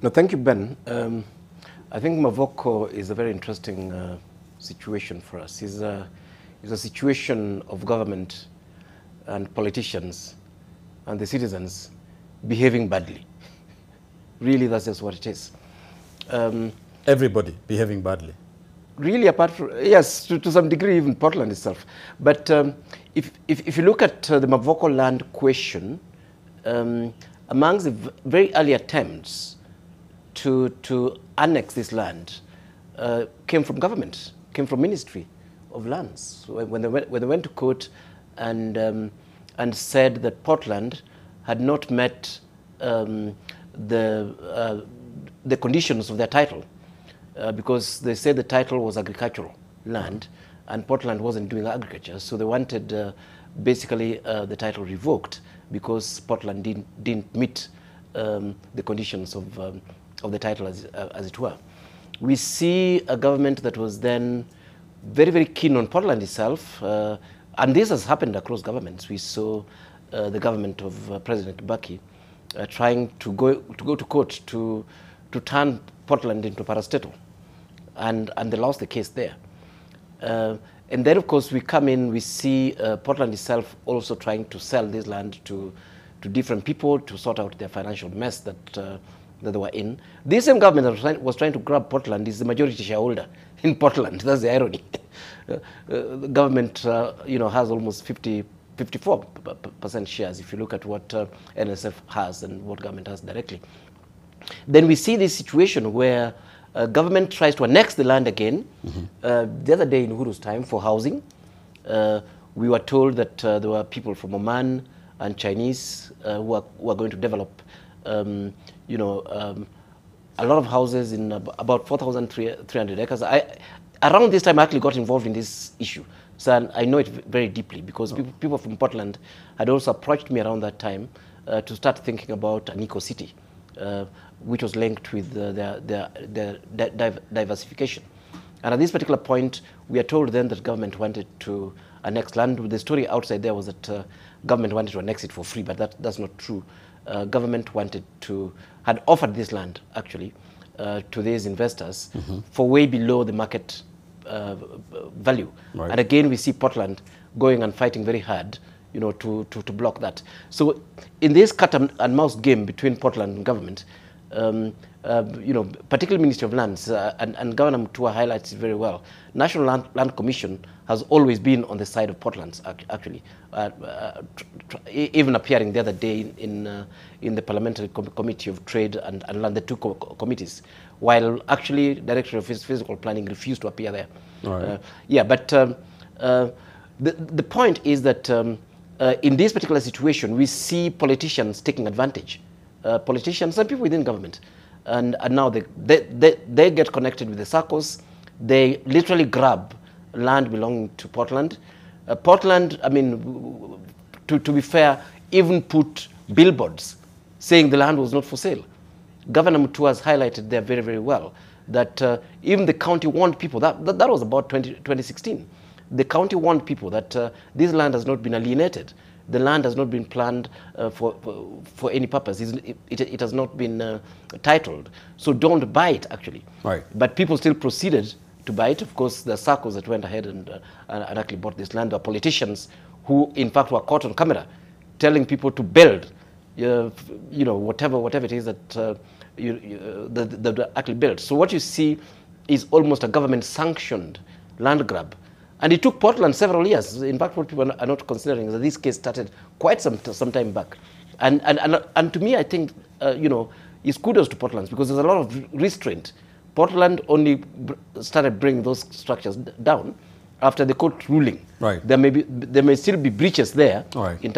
No, thank you, Ben. I think Mavoko is a very interesting situation for us. It's a situation of government and politicians and the citizens behaving badly. Really, that's just what it is. Everybody behaving badly. Really, apart from, yes, to some degree, even Portland itself. But if you look at the Mavoko land question, amongst the very early attempts to annex this land came from government, came from Ministry of Lands. So when they went to court and said that Portland had not met the conditions of their title, because they said the title was agricultural land and Portland wasn't doing agriculture, so they wanted basically the title revoked because Portland didn't meet the conditions of the title, as it were. We see a government that was then very, very keen on Portland itself, and this has happened across governments. We saw the government of President Baki trying to go to court to turn Portland into parastatal, and they lost the case there. And then, of course, we come in, we see Portland itself also trying to sell this land to different people to sort out their financial mess that they were in. This same government that was trying to grab Portland is the majority shareholder in Portland. That's the irony. The government, has almost 54% shares if you look at what NSF has and what government has directly. Then we see this situation where government tries to annex the land again. The other day in Uhuru's time for housing, we were told that there were people from Oman and Chinese who are going to develop a lot of houses in about 4,300 acres. Around this time, I actually got involved in this issue. So I know it very deeply because people from Portland had also approached me around that time to start thinking about an eco-city, which was linked with their diversification. And at this particular point, we are told then that government wanted to annex land. The story outside there was that government wanted to annex it for free, but that's not true. Government had offered this land, actually, to these investors for way below the market value. Right. And again, we see Portland going and fighting very hard, to block that. So in this cat and mouse game between Portland and government, particularly Ministry of Lands, and Governor Mutua highlights it very well. National Land Commission has always been on the side of Portland, actually, even appearing the other day in the Parliamentary Committee of Trade and Land, the two committees, while actually Director of Physical Planning refused to appear there. Right. But the point is that in this particular situation, we see politicians taking advantage. Politicians and people within government, and now they get connected with the circles. They literally grab land belonging to Portland. Portland, I mean, to be fair, even put billboards saying the land was not for sale. Governor Mutua has highlighted there very, very well that even the county warned people, that was about 2016. The county warned people that this land has not been alienated. The land has not been planned for any purpose. It has not been titled. So don't buy it, actually. Right. But people still proceeded to buy it. Of course, the circles that went ahead and actually bought this land were politicians who, in fact, were caught on camera telling people to build, whatever it is that that actually built. So what you see is almost a government-sanctioned land grab. And it took Portland several years. In fact, what people are not considering is that this case started quite some time back. And to me, I think, it's kudos to Portland because there's a lot of restraint. Portland only started bringing those structures down after the court ruling. Right. There may still be breaches there in terms